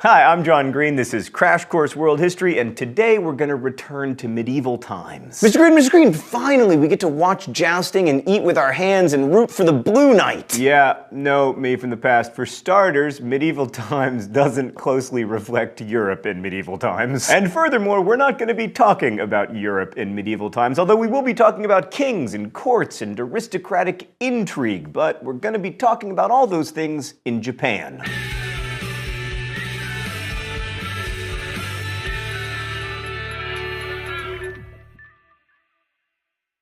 Hi, I'm John Green. This is Crash Course World History, and today we're going to return to medieval times. Mr. Green, finally we get to watch jousting and eat with our hands and root for the Blue Knight. Yeah, no, me from the past. For starters, medieval times doesn't closely reflect Europe in medieval times. And furthermore, we're not going to be talking about Europe in medieval times, although we will be talking about kings and courts and aristocratic intrigue, but we're going to be talking about all those things in Japan.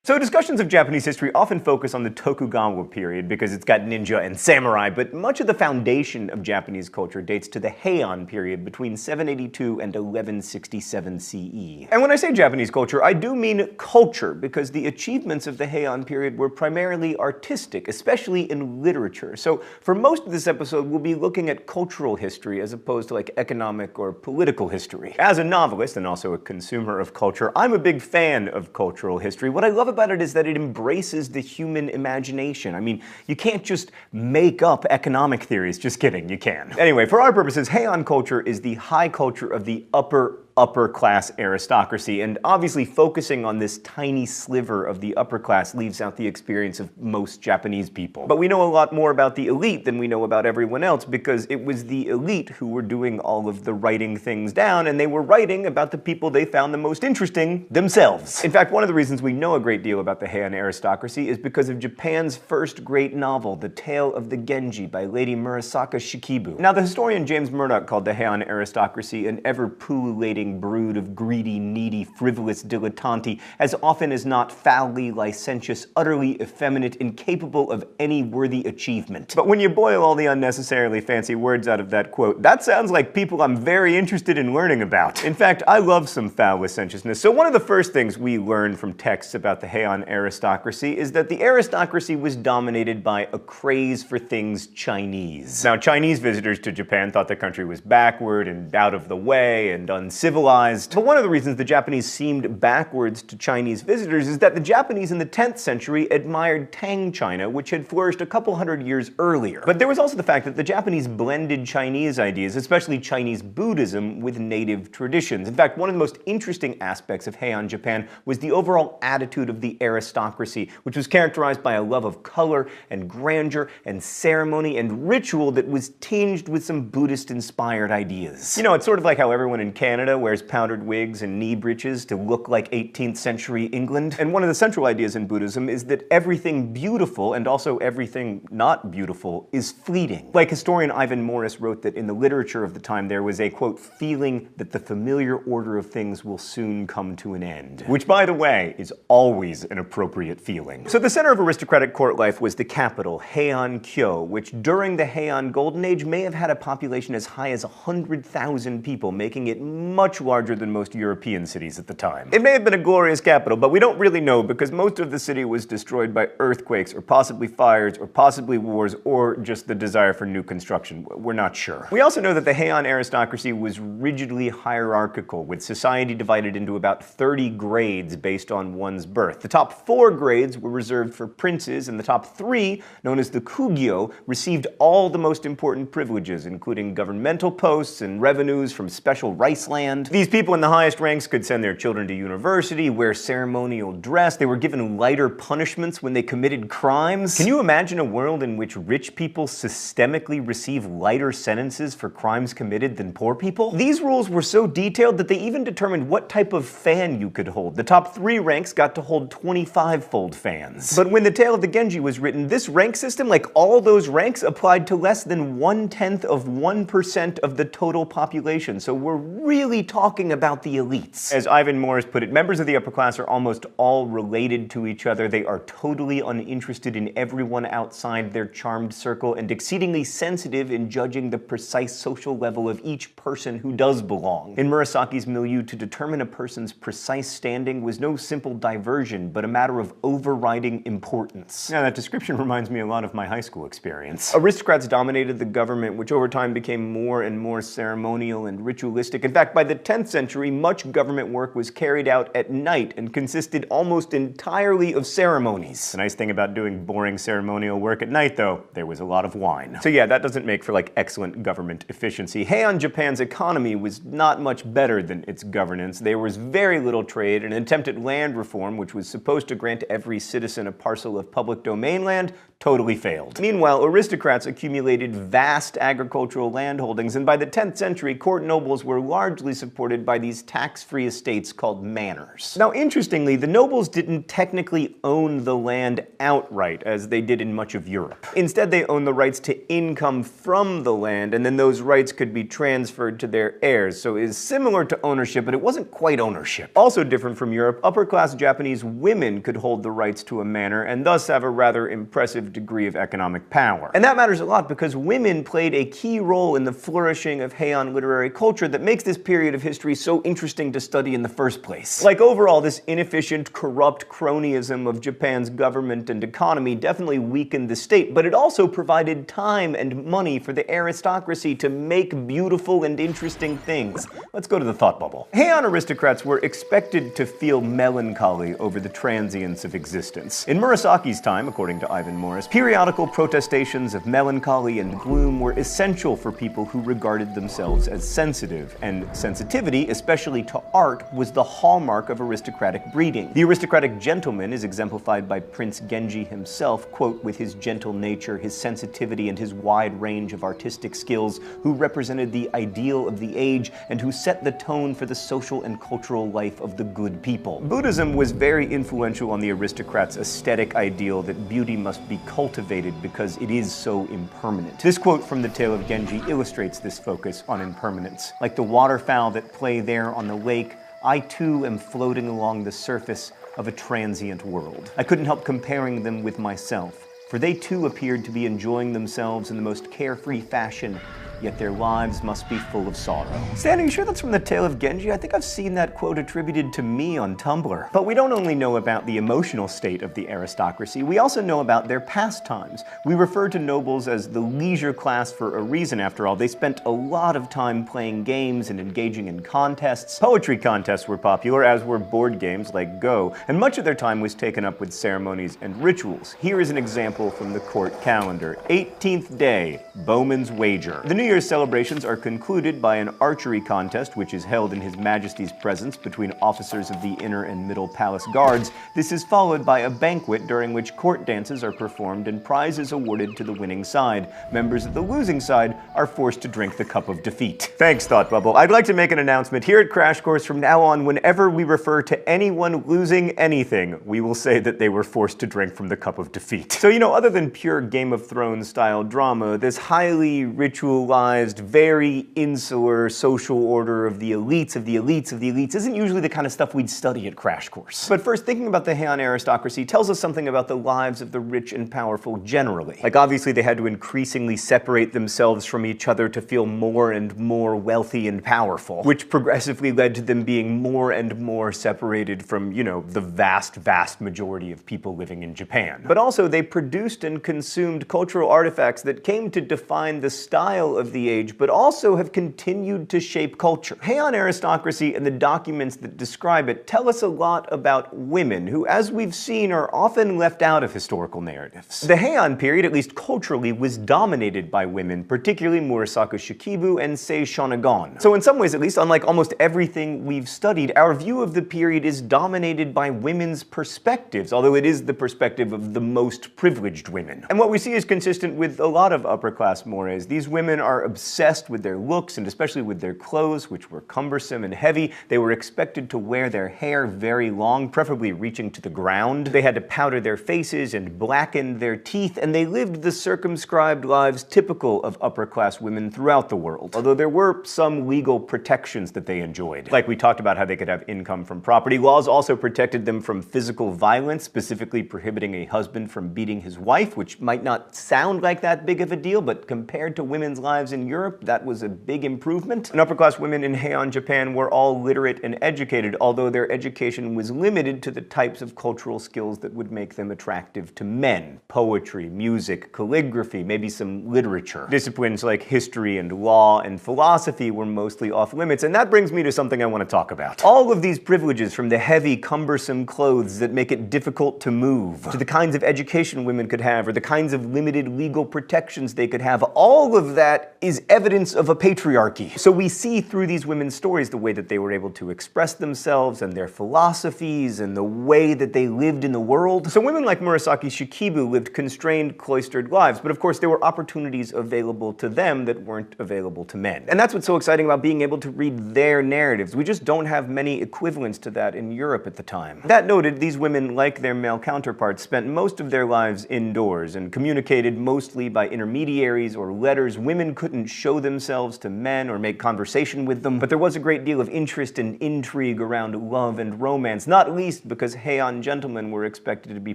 So discussions of Japanese history often focus on the Tokugawa period because it's got ninja and samurai, but much of the foundation of Japanese culture dates to the Heian period between 782 and 1167 CE. And when I say Japanese culture, I do mean culture, because the achievements of the Heian period were primarily artistic, especially in literature. So for most of this episode, we'll be looking at cultural history as opposed to like economic or political history. As a novelist and also a consumer of culture, I'm a big fan of cultural history. What I love about it is that it embraces the human imagination. I mean, you can't just make up economic theories. Just kidding, you can. Anyway, for our purposes, Heian culture is the high culture of the upper class aristocracy, and obviously focusing on this tiny sliver of the upper class leaves out the experience of most Japanese people. But we know a lot more about the elite than we know about everyone else, because it was the elite who were doing all of the writing things down, and they were writing about the people they found the most interesting themselves. In fact, one of the reasons we know a great deal about the Heian aristocracy is because of Japan's first great novel, The Tale of the Genji by Lady Murasaka Shikibu. Now, the historian James Murdoch called the Heian aristocracy an ever-pullulating brood of greedy, needy, frivolous dilettanti, as often as not foully licentious, utterly effeminate, incapable of any worthy achievement. But when you boil all the unnecessarily fancy words out of that quote, that sounds like people I'm very interested in learning about. In fact, I love some foul licentiousness. So one of the first things we learn from texts about the Heian aristocracy is that the aristocracy was dominated by a craze for things Chinese. Now, Chinese visitors to Japan thought the country was backward and out of the way and uncivilized. But one of the reasons the Japanese seemed backwards to Chinese visitors is that the Japanese in the 10th century admired Tang China, which had flourished a couple hundred years earlier. But there was also the fact that the Japanese blended Chinese ideas, especially Chinese Buddhism, with native traditions. In fact, one of the most interesting aspects of Heian Japan was the overall attitude of the aristocracy, which was characterized by a love of color and grandeur and ceremony and ritual that was tinged with some Buddhist-inspired ideas. You know, it's sort of like how everyone in Canada wears powdered wigs and knee breeches to look like 18th century England. And one of the central ideas in Buddhism is that everything beautiful, and also everything not beautiful, is fleeting. Like historian Ivan Morris wrote that in the literature of the time there was a, quote, feeling that the familiar order of things will soon come to an end. Which, by the way, is always an appropriate feeling. So the center of aristocratic court life was the capital, Heian-kyo, which during the Heian Golden Age may have had a population as high as 100,000 people, making it much larger than most European cities at the time. It may have been a glorious capital, but we don't really know because most of the city was destroyed by earthquakes, or possibly fires, or possibly wars, or just the desire for new construction. We're not sure. We also know that the Heian aristocracy was rigidly hierarchical, with society divided into about 30 grades based on one's birth. The top 4 grades were reserved for princes, and the top 3, known as the kugyo, received all the most important privileges, including governmental posts and revenues from special rice land. These people in the highest ranks could send their children to university, wear ceremonial dress, they were given lighter punishments when they committed crimes. Can you imagine a world in which rich people systemically receive lighter sentences for crimes committed than poor people? These rules were so detailed that they even determined what type of fan you could hold. The top 3 ranks got to hold 25-fold fans. But when The Tale of the Genji was written, this rank system, like all those ranks, applied to less than 1/10 of 1% of the total population. So we're really talking about the elites. As Ivan Morris put it, members of the upper class are almost all related to each other. They are totally uninterested in everyone outside their charmed circle and exceedingly sensitive in judging the precise social level of each person who does belong. In Murasaki's milieu, to determine a person's precise standing was no simple diversion, but a matter of overriding importance. Now, that description reminds me a lot of my high school experience. Aristocrats dominated the government, which over time became more and more ceremonial and ritualistic. In fact, by the 10th century, much government work was carried out at night and consisted almost entirely of ceremonies. The nice thing about doing boring ceremonial work at night, though, there was a lot of wine. So yeah, that doesn't make for like excellent government efficiency. Heian Japan's economy was not much better than its governance. There was very little trade, and an attempt at land reform, which was supposed to grant every citizen a parcel of public domain land, totally failed. Meanwhile, aristocrats accumulated vast agricultural landholdings, and by the 10th century, court nobles were largely supported by these tax-free estates called manors. Now, interestingly, the nobles didn't technically own the land outright, as they did in much of Europe. Instead, they owned the rights to income from the land, and then those rights could be transferred to their heirs. So it is similar to ownership, but it wasn't quite ownership. Also different from Europe, upper-class Japanese women could hold the rights to a manor, and thus have a rather impressive degree of economic power. And that matters a lot because women played a key role in the flourishing of Heian literary culture that makes this period of history so interesting to study in the first place. Like overall, this inefficient, corrupt cronyism of Japan's government and economy definitely weakened the state, but it also provided time and money for the aristocracy to make beautiful and interesting things. Let's go to the thought bubble. Heian aristocrats were expected to feel melancholy over the transience of existence. In Murasaki's time, according to Ivan Morris, periodical protestations of melancholy and gloom were essential for people who regarded themselves as sensitive, and sensitivity, especially to art, was the hallmark of aristocratic breeding. The aristocratic gentleman is exemplified by Prince Genji himself, quote, with his gentle nature, his sensitivity, and his wide range of artistic skills, who represented the ideal of the age and who set the tone for the social and cultural life of the good people. Buddhism was very influential on the aristocrats' aesthetic ideal that beauty must be cultivated because it is so impermanent. This quote from the Tale of Genji illustrates this focus on impermanence. Like the waterfowl that play there on the lake, I too am floating along the surface of a transient world. I couldn't help comparing them with myself, for they too appeared to be enjoying themselves in the most carefree fashion, yet their lives must be full of sorrow. Stan, are you sure that's from the Tale of Genji? I think I've seen that quote attributed to me on Tumblr. But we don't only know about the emotional state of the aristocracy, we also know about their pastimes. We refer to nobles as the leisure class for a reason, after all. They spent a lot of time playing games and engaging in contests. Poetry contests were popular, as were board games like Go, and much of their time was taken up with ceremonies and rituals. Here is an example from the court calendar. 18th day, Bowman's Wager. The New Year's celebrations are concluded by an archery contest, which is held in His Majesty's presence between officers of the inner and middle palace guards. This is followed by a banquet during which court dances are performed and prizes awarded to the winning side. Members of the losing side are forced to drink the cup of defeat. Thanks, Thought Bubble. I'd like to make an announcement here at Crash Course. From now on, whenever we refer to anyone losing anything, we will say that they were forced to drink from the cup of defeat. So, you know, other than pure Game of Thrones style drama, this highly ritualized, very insular social order of the elites of the elites of the elites isn't usually the kind of stuff we'd study at Crash Course. But first, thinking about the Heian aristocracy tells us something about the lives of the rich and powerful generally. Like, obviously they had to increasingly separate themselves from each other to feel more and more wealthy and powerful, which progressively led to them being more and more separated from, you know, the vast majority of people living in Japan. But also, they produced and consumed cultural artifacts that came to define the style of the age, but also have continued to shape culture. Heian aristocracy and the documents that describe it tell us a lot about women, who, as we've seen, are often left out of historical narratives. The Heian period, at least culturally, was dominated by women, particularly Murasaka Shikibu and Sei Shonagon. So in some ways, at least, unlike almost everything we've studied, our view of the period is dominated by women's perspectives, although it is the perspective of the most privileged women. And what we see is consistent with a lot of upper-class mores. These women are obsessed with their looks, and especially with their clothes, which were cumbersome and heavy. They were expected to wear their hair very long, preferably reaching to the ground. They had to powder their faces and blacken their teeth, and they lived the circumscribed lives typical of upper-class women throughout the world, although there were some legal protections that they enjoyed. Like we talked about how they could have income from property. Laws also protected them from physical violence, specifically prohibiting a husband from beating his wife, which might not sound like that big of a deal, but compared to women's lives lives in Europe, that was a big improvement. And upper-class women in Heian, Japan were all literate and educated, although their education was limited to the types of cultural skills that would make them attractive to men. Poetry, music, calligraphy, maybe some literature. Disciplines like history and law and philosophy were mostly off limits, and that brings me to something I want to talk about. All of these privileges, from the heavy, cumbersome clothes that make it difficult to move, to the kinds of education women could have, or the kinds of limited legal protections they could have, all of that is evidence of a patriarchy. So we see through these women's stories the way that they were able to express themselves and their philosophies and the way that they lived in the world. So women like Murasaki Shikibu lived constrained, cloistered lives, but of course there were opportunities available to them that weren't available to men. And that's what's so exciting about being able to read their narratives. We just don't have many equivalents to that in Europe at the time. That noted, these women, like their male counterparts, spent most of their lives indoors and communicated mostly by intermediaries or letters. Women couldn't show themselves to men or make conversation with them, but there was a great deal of interest and intrigue around love and romance, not least because Heian gentlemen were expected to be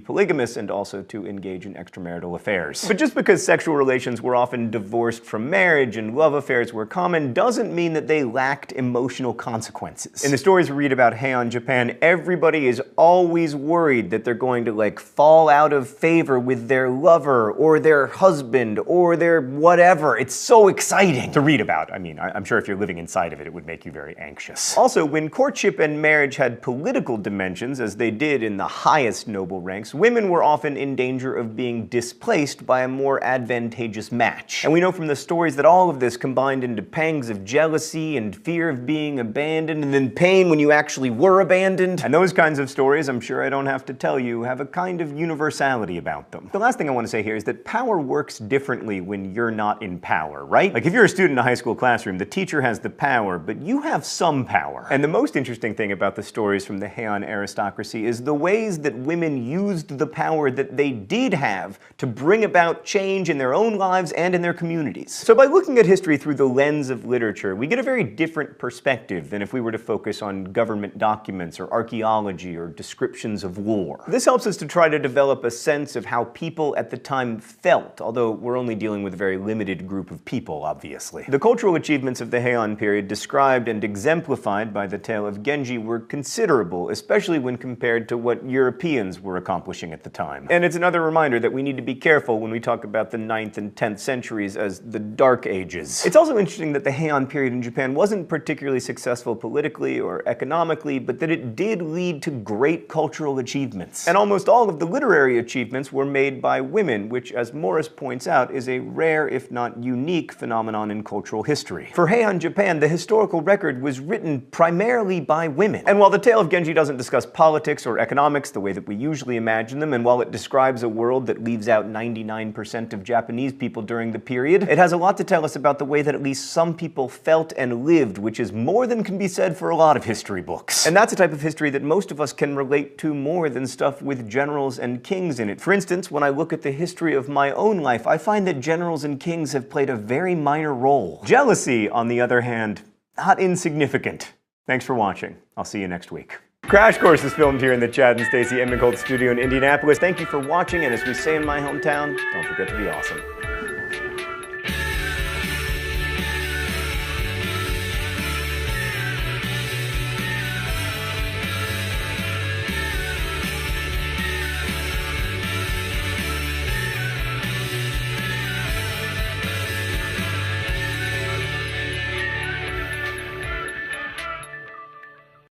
polygamous and also to engage in extramarital affairs. But just because sexual relations were often divorced from marriage and love affairs were common doesn't mean that they lacked emotional consequences. In the stories we read about Heian Japan, everybody is always worried that they're going to fall out of favor with their lover or their husband or their whatever. It's so exciting to read about. I mean, I'm sure if you're living inside of it, it would make you very anxious. Also, when courtship and marriage had political dimensions, as they did in the highest noble ranks, women were often in danger of being displaced by a more advantageous match. And we know from the stories that all of this combined into pangs of jealousy and fear of being abandoned, and then pain when you actually were abandoned. And those kinds of stories, I'm sure I don't have to tell you, have a kind of universality about them. The last thing I want to say here is that power works differently when you're not in power, right? Like if you're a student in a high school classroom, the teacher has the power, but you have some power. And the most interesting thing about the stories from the Heian aristocracy is the ways that women used the power that they did have to bring about change in their own lives and in their communities. So by looking at history through the lens of literature, we get a very different perspective than if we were to focus on government documents or archaeology or descriptions of war. This helps us to try to develop a sense of how people at the time felt, although we're only dealing with a very limited group of people, obviously. The cultural achievements of the Heian period described and exemplified by the tale of Genji were considerable, especially when compared to what Europeans were accomplishing at the time. And it's another reminder that we need to be careful when we talk about the 9th and 10th centuries as the Dark Ages. It's also interesting that the Heian period in Japan wasn't particularly successful politically or economically, but that it did lead to great cultural achievements. And almost all of the literary achievements were made by women, which, as Morris points out, is a rare, if not unique, phenomenon in cultural history. For Heian Japan, the historical record was written primarily by women. And while the tale of Genji doesn't discuss politics or economics the way that we usually imagine them, and while it describes a world that leaves out 99% of Japanese people during the period, it has a lot to tell us about the way that at least some people felt and lived, which is more than can be said for a lot of history books. And that's a type of history that most of us can relate to more than stuff with generals and kings in it. For instance, when I look at the history of my own life, I find that generals and kings have played a very minor role. Jealousy, on the other hand, not insignificant. Thanks for watching. I'll see you next week. Crash Course is filmed here in the Chad and Stacey Emigholz studio in Indianapolis. Thank you for watching, and as we say in my hometown, don't forget to be awesome.